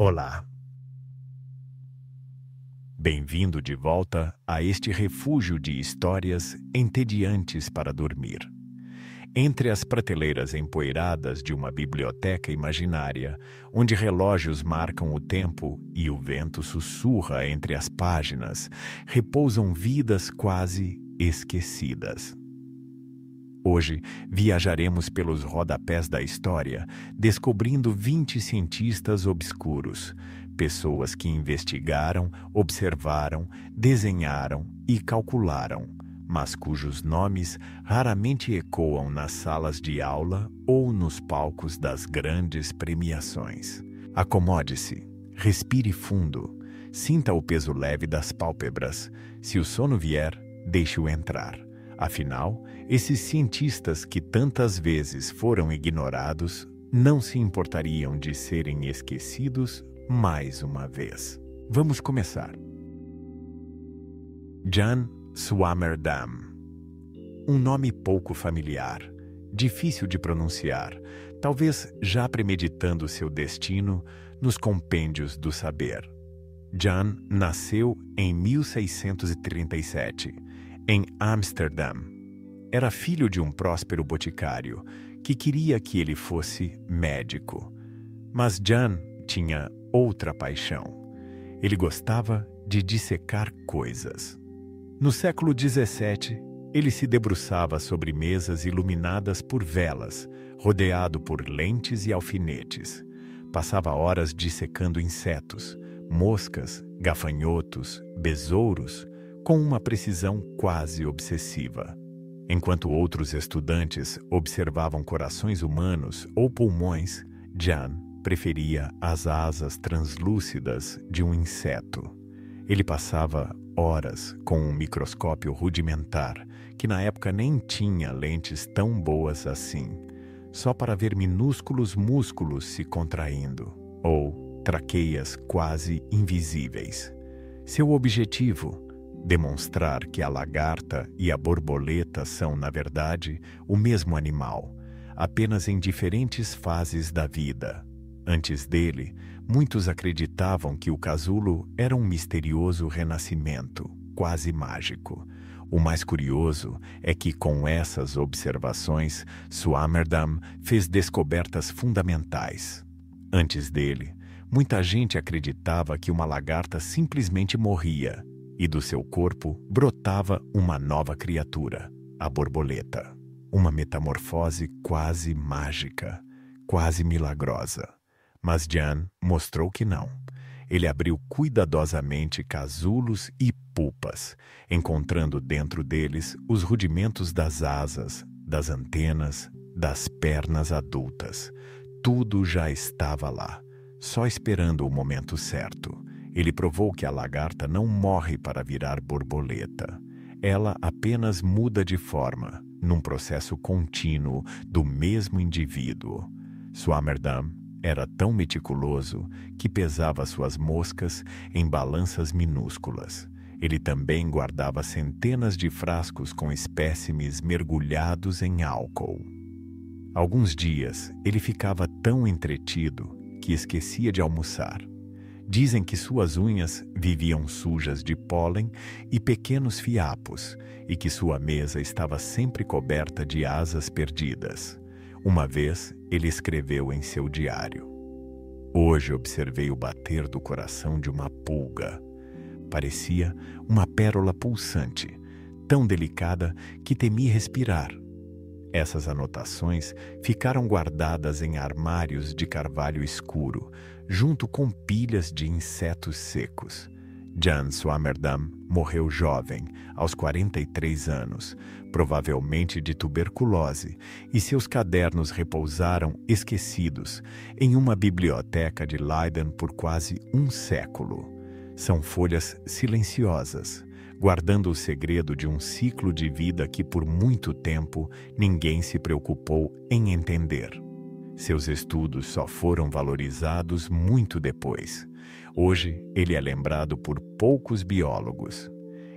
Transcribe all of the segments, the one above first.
Olá! Bem-vindo de volta a este refúgio de histórias entediantes para dormir. Entre as prateleiras empoeiradas de uma biblioteca imaginária, onde relógios marcam o tempo e o vento sussurra entre as páginas, repousam vidas quase esquecidas. Hoje, viajaremos pelos rodapés da história, descobrindo 20 cientistas obscuros, pessoas que investigaram, observaram, desenharam e calcularam, mas cujos nomes raramente ecoam nas salas de aula ou nos palcos das grandes premiações. Acomode-se, respire fundo, sinta o peso leve das pálpebras. Se o sono vier, deixe-o entrar. Afinal, esses cientistas que tantas vezes foram ignorados não se importariam de serem esquecidos mais uma vez. Vamos começar. Jan Swammerdam. Um nome pouco familiar, difícil de pronunciar, talvez já premeditando seu destino nos compêndios do saber. Jan nasceu em 1637, em Amsterdã. Era filho de um próspero boticário que queria que ele fosse médico. Mas Jan tinha outra paixão. Ele gostava de dissecar coisas. No século XVII, ele se debruçava sobre mesas iluminadas por velas, rodeado por lentes e alfinetes. Passava horas dissecando insetos, moscas, gafanhotos, besouros, com uma precisão quase obsessiva. Enquanto outros estudantes observavam corações humanos ou pulmões, Jan preferia as asas translúcidas de um inseto. Ele passava horas com um microscópio rudimentar, que na época nem tinha lentes tão boas assim, só para ver minúsculos músculos se contraindo, ou traqueias quase invisíveis. Seu objetivo: demonstrar que a lagarta e a borboleta são, na verdade, o mesmo animal, apenas em diferentes fases da vida. Antes dele, muitos acreditavam que o casulo era um misterioso renascimento, quase mágico. O mais curioso é que, com essas observações, Swammerdam fez descobertas fundamentais. Antes dele, muita gente acreditava que uma lagarta simplesmente morria, e do seu corpo brotava uma nova criatura, a borboleta. Uma metamorfose quase mágica, quase milagrosa. Mas Jan mostrou que não. Ele abriu cuidadosamente casulos e pupas, encontrando dentro deles os rudimentos das asas, das antenas, das pernas adultas. Tudo já estava lá, só esperando o momento certo. Ele provou que a lagarta não morre para virar borboleta. Ela apenas muda de forma, num processo contínuo do mesmo indivíduo. Swammerdam era tão meticuloso que pesava suas moscas em balanças minúsculas. Ele também guardava centenas de frascos com espécimes mergulhados em álcool. Alguns dias, ele ficava tão entretido que esquecia de almoçar. Dizem que suas unhas viviam sujas de pólen e pequenos fiapos, e que sua mesa estava sempre coberta de asas perdidas. Uma vez, ele escreveu em seu diário: "Hoje observei o bater do coração de uma pulga. Parecia uma pérola pulsante, tão delicada que temi respirar." Essas anotações ficaram guardadas em armários de carvalho escuro, junto com pilhas de insetos secos. Jan Swammerdam morreu jovem, aos 43 anos, provavelmente de tuberculose, e seus cadernos repousaram esquecidos em uma biblioteca de Leiden por quase um século. São folhas silenciosas, guardando o segredo de um ciclo de vida que por muito tempo ninguém se preocupou em entender. Seus estudos só foram valorizados muito depois. Hoje, ele é lembrado por poucos biólogos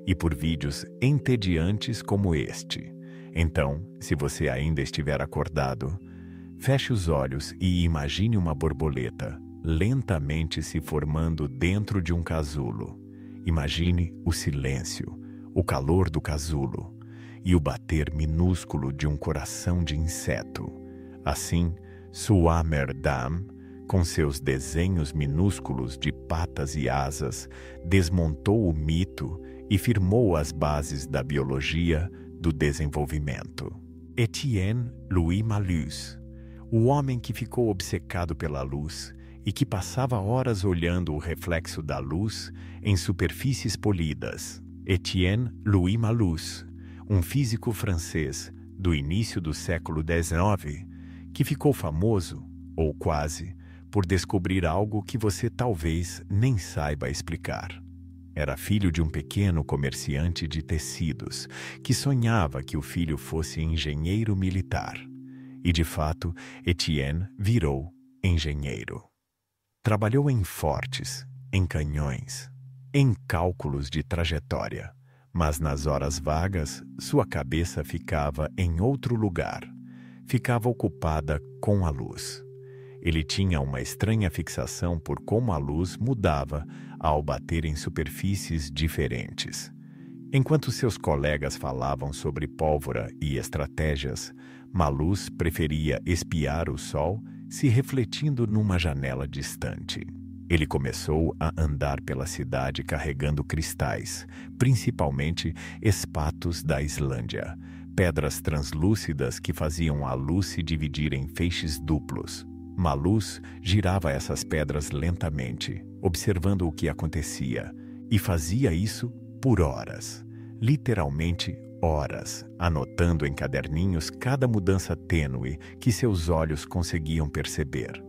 e por vídeos entediantes como este. Então, se você ainda estiver acordado, feche os olhos e imagine uma borboleta, lentamente se formando dentro de um casulo. Imagine o silêncio, o calor do casulo e o bater minúsculo de um coração de inseto. Assim, Swammerdam, com seus desenhos minúsculos de patas e asas, desmontou o mito e firmou as bases da biologia do desenvolvimento. Étienne Louis Malus, o homem que ficou obcecado pela luz e que passava horas olhando o reflexo da luz em superfícies polidas. Étienne Louis Malus, um físico francês do início do século XIX, que ficou famoso, ou quase, por descobrir algo que você talvez nem saiba explicar. Era filho de um pequeno comerciante de tecidos que sonhava que o filho fosse engenheiro militar. E, de fato, Étienne virou engenheiro. Trabalhou em fortes, em canhões, em cálculos de trajetória, mas nas horas vagas sua cabeça ficava em outro lugar. Ficava ocupada com a luz. Ele tinha uma estranha fixação por como a luz mudava ao bater em superfícies diferentes. Enquanto seus colegas falavam sobre pólvora e estratégias, Malus preferia espiar o sol se refletindo numa janela distante. Ele começou a andar pela cidade carregando cristais, principalmente espatos da Islândia, pedras translúcidas que faziam a luz se dividir em feixes duplos. Malus girava essas pedras lentamente, observando o que acontecia, e fazia isso por horas, literalmente horas, anotando em caderninhos cada mudança tênue que seus olhos conseguiam perceber.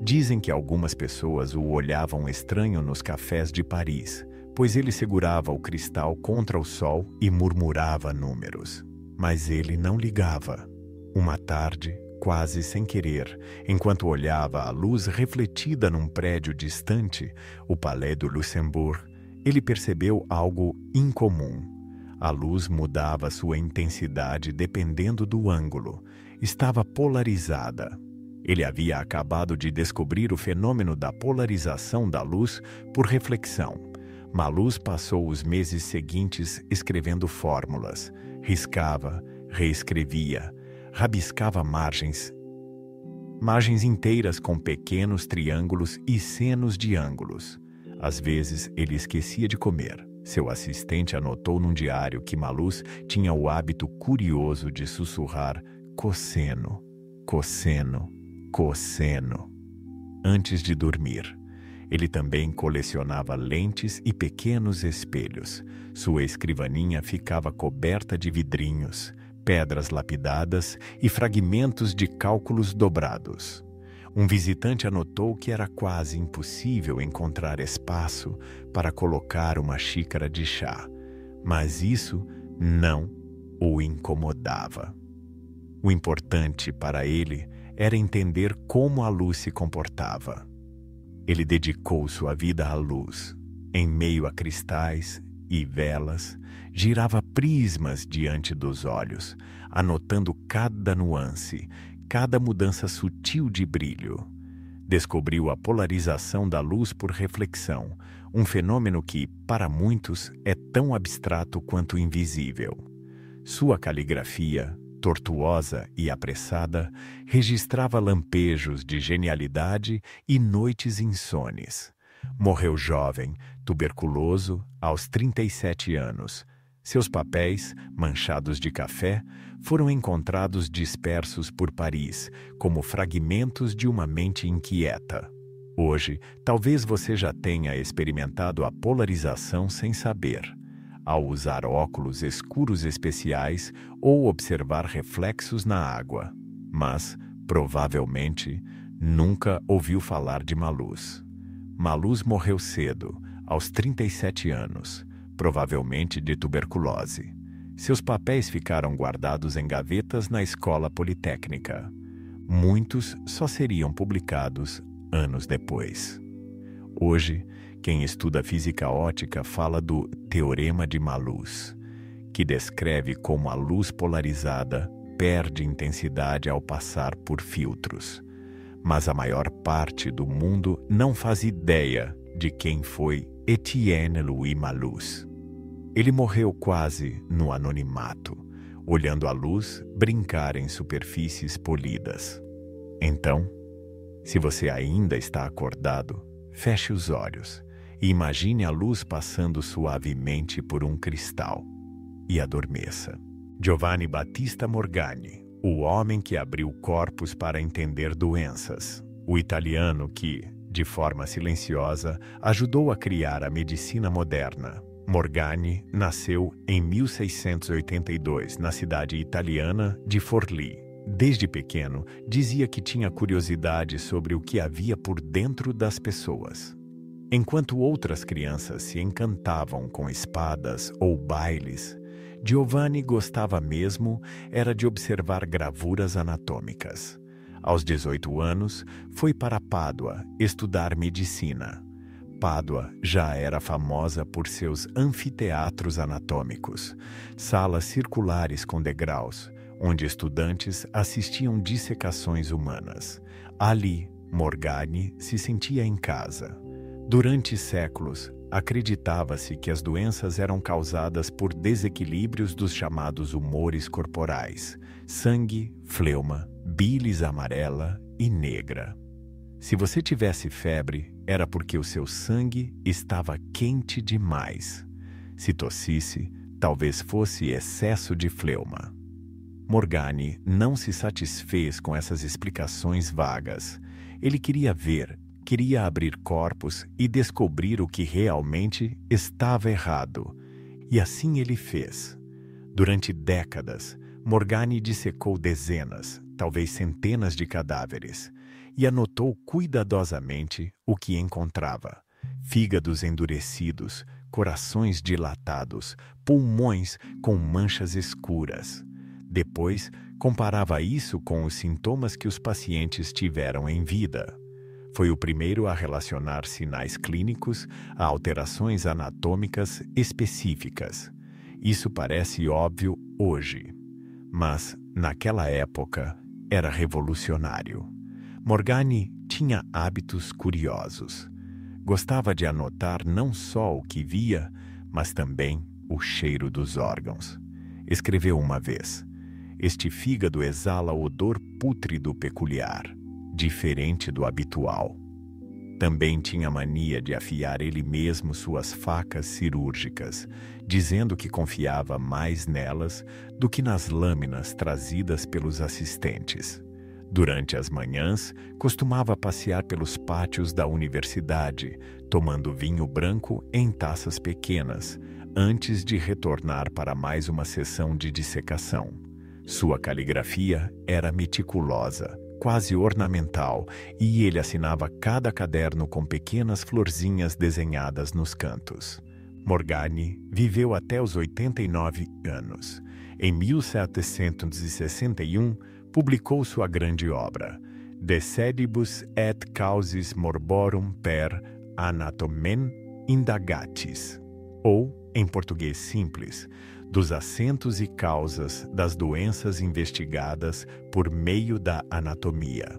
Dizem que algumas pessoas o olhavam estranho nos cafés de Paris, pois ele segurava o cristal contra o sol e murmurava números. Mas ele não ligava. Uma tarde, quase sem querer, enquanto olhava a luz refletida num prédio distante, o Palais do Luxembourg, ele percebeu algo incomum. A luz mudava sua intensidade dependendo do ângulo. Estava polarizada. Ele havia acabado de descobrir o fenômeno da polarização da luz por reflexão. Malus passou os meses seguintes escrevendo fórmulas, riscava, reescrevia, rabiscava margens inteiras com pequenos triângulos e senos de ângulos. Às vezes, ele esquecia de comer. Seu assistente anotou num diário que Malus tinha o hábito curioso de sussurrar cosseno, cosseno, cosseno antes de dormir. Ele também colecionava lentes e pequenos espelhos. Sua escrivaninha ficava coberta de vidrinhos, pedras lapidadas e fragmentos de cálculos dobrados. Um visitante anotou que era quase impossível encontrar espaço para colocar uma xícara de chá, mas isso não o incomodava. O importante para ele era entender como a luz se comportava. Ele dedicou sua vida à luz. Em meio a cristais e velas, girava prismas diante dos olhos, anotando cada nuance, cada mudança sutil de brilho. Descobriu a polarização da luz por reflexão, um fenômeno que, para muitos, é tão abstrato quanto invisível. Sua caligrafia, tortuosa e apressada, registrava lampejos de genialidade e noites insones. Morreu jovem, tuberculoso, aos 37 anos. Seus papéis, manchados de café, foram encontrados dispersos por Paris, como fragmentos de uma mente inquieta. Hoje, talvez você já tenha experimentado a polarização sem saber, ao usar óculos escuros especiais ou observar reflexos na água. Mas, provavelmente, nunca ouviu falar de Malus. Malus morreu cedo, aos 37 anos, provavelmente de tuberculose. Seus papéis ficaram guardados em gavetas na escola politécnica. Muitos só seriam publicados anos depois. Hoje, quem estuda física ótica fala do Teorema de Malus, que descreve como a luz polarizada perde intensidade ao passar por filtros. mas a maior parte do mundo não faz ideia de quem foi Etienne Louis Malus. Ele morreu quase no anonimato, olhando a luz brincar em superfícies polidas. Então, se você ainda está acordado, feche os olhos e imagine a luz passando suavemente por um cristal e adormeça. Giovanni Battista Morgagni, o homem que abriu corpos para entender doenças, o italiano que, de forma silenciosa, ajudou a criar a medicina moderna. Morgagni nasceu em 1682 na cidade italiana de Forlì. Desde pequeno, dizia que tinha curiosidade sobre o que havia por dentro das pessoas. Enquanto outras crianças se encantavam com espadas ou bailes, Giovanni gostava mesmo era de observar gravuras anatômicas. Aos 18 anos, foi para Pádua estudar medicina. Pádua já era famosa por seus anfiteatros anatômicos, salas circulares com degraus, onde estudantes assistiam dissecações humanas. Ali, Morgagni se sentia em casa. Durante séculos, acreditava-se que as doenças eram causadas por desequilíbrios dos chamados humores corporais: sangue, fleuma, bilis amarela e negra. Se você tivesse febre, era porque o seu sangue estava quente demais. Se tossisse, talvez fosse excesso de fleuma. Morgagni não se satisfez com essas explicações vagas. Ele queria ver, queria abrir corpos e descobrir o que realmente estava errado. E assim ele fez. Durante décadas, Morgagni dissecou dezenas, talvez centenas de cadáveres, e anotou cuidadosamente o que encontrava: fígados endurecidos, corações dilatados, pulmões com manchas escuras. Depois, comparava isso com os sintomas que os pacientes tiveram em vida. Foi o primeiro a relacionar sinais clínicos a alterações anatômicas específicas. Isso parece óbvio hoje, mas, naquela época, era revolucionário. Morgagni tinha hábitos curiosos. Gostava de anotar não só o que via, mas também o cheiro dos órgãos. Escreveu uma vez: "Este fígado exala odor pútrido peculiar, diferente do habitual." Também tinha mania de afiar ele mesmo suas facas cirúrgicas, dizendo que confiava mais nelas do que nas lâminas trazidas pelos assistentes. Durante as manhãs, costumava passear pelos pátios da universidade, tomando vinho branco em taças pequenas, antes de retornar para mais uma sessão de dissecação. Sua caligrafia era meticulosa, quase ornamental, e ele assinava cada caderno com pequenas florzinhas desenhadas nos cantos. Morgagni viveu até os 89 anos. Em 1761, publicou sua grande obra, De sedibus et causis morborum per anatomen indagatis, ou, em português simples, dos assentos e causas das doenças investigadas por meio da anatomia.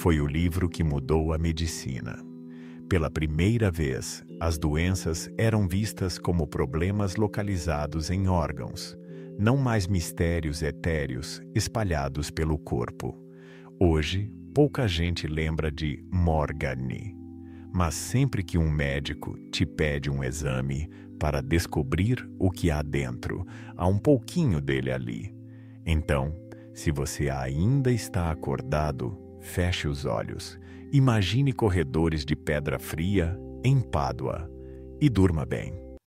Foi o livro que mudou a medicina. Pela primeira vez, as doenças eram vistas como problemas localizados em órgãos, não mais mistérios etéreos espalhados pelo corpo. Hoje, pouca gente lembra de Morgagni, mas sempre que um médico te pede um exame para descobrir o que há dentro, há um pouquinho dele ali. Então, se você ainda está acordado, feche os olhos, imagine corredores de pedra fria em Pádua e durma bem.